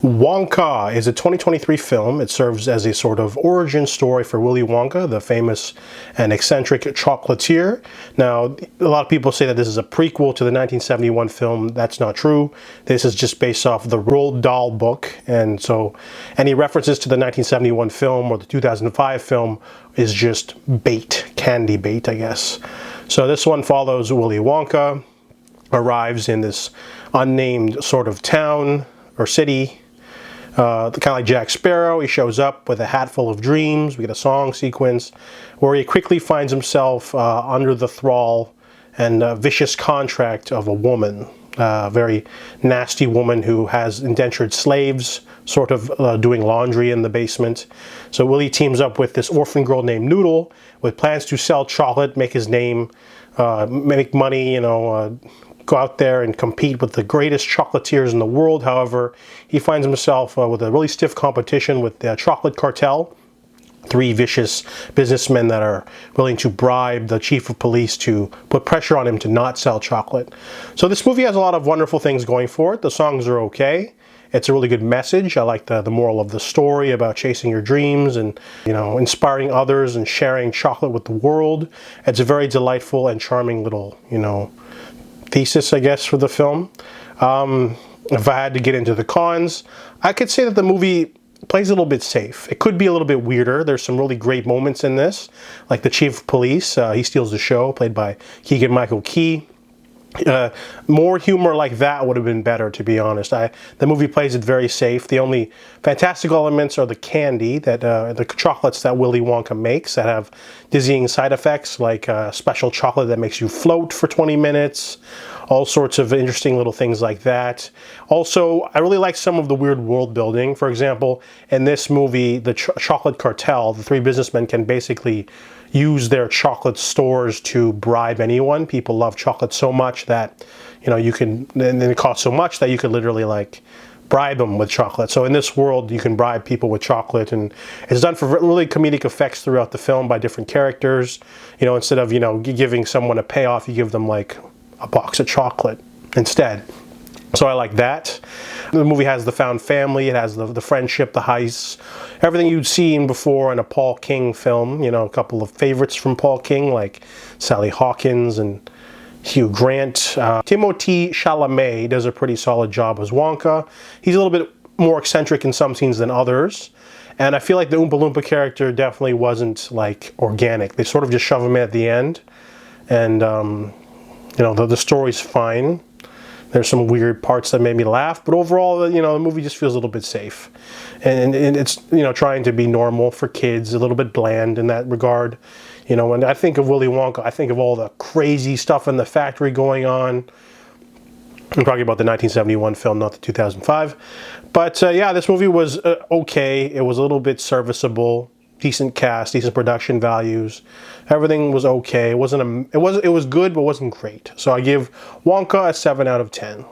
Wonka is a 2023 film. It serves as a sort of origin story for Willy Wonka, the famous and eccentric chocolatier. Now, a lot of people say that this is a prequel to the 1971 film. That's not true. This is just based off the Roald Dahl book, and so any references to the 1971 film or the 2005 film is just bait, candy bait, I guess. So this one follows Willy Wonka, arrives in this unnamed sort of town or city. Kind of like Jack Sparrow, he shows up with a hat full of dreams. We get a song sequence where he quickly finds himself under the thrall and vicious contract of a woman, a very nasty woman who has indentured slaves, sort of doing laundry in the basement. So Willy teams up with this orphan girl named Noodle with plans to sell chocolate, make his name, make money, go out there and compete with the greatest chocolatiers in the world. However, he finds himself with a really stiff competition with the chocolate cartel, three vicious businessmen that are willing to bribe the chief of police to put pressure on him to not sell chocolate. So this movie has a lot of wonderful things going for it. The songs are okay. It's a really good message. I like the moral of the story about chasing your dreams and, inspiring others and sharing chocolate with the world. It's a very delightful and charming little, thesis, I guess, for the film. If I had to get into the cons, I could say that the movie plays a little bit safe. It could be a little bit weirder. There's some really great moments in this, like the chief of police. He steals the show, played by Keegan-Michael. More humor like that would have been better, to be honest. The movie plays it very safe. The only fantastical elements are the candy, the chocolates that Willy Wonka makes that have dizzying side effects, like special chocolate that makes you float for 20 minutes, all sorts of interesting little things like that. Also, I really like some of the weird world building. For example, in this movie, the chocolate cartel, the three businessmen can basically use their chocolate stores to bribe anyone. People love chocolate so much that, you can, and then it costs so much that you could literally bribe them with chocolate. So in this world, you can bribe people with chocolate, and it's done for really comedic effects throughout the film by different characters. Instead of, giving someone a payoff, you give them a box of chocolate instead. So I like that. The movie has the found family, it has the friendship, the heists, everything you'd seen before in a Paul King film. A couple of favorites from Paul King, like Sally Hawkins and Hugh Grant. Timothée Chalamet does a pretty solid job as Wonka. He's a little bit more eccentric in some scenes than others. And I feel like the Oompa Loompa character definitely wasn't organic. They sort of just shove him in at the end. And the story's fine. There's some weird parts that made me laugh, but overall, the movie just feels a little bit safe. And it's, trying to be normal for kids, a little bit bland in that regard. When I think of Willy Wonka, I think of all the crazy stuff in the factory going on. I'm talking about the 1971 film, not the 2005. But yeah, this movie was okay. It was a little bit serviceable. Decent cast, decent production values. Everything was okay. It was good, but wasn't great. So I give Wonka a 7 out of 10.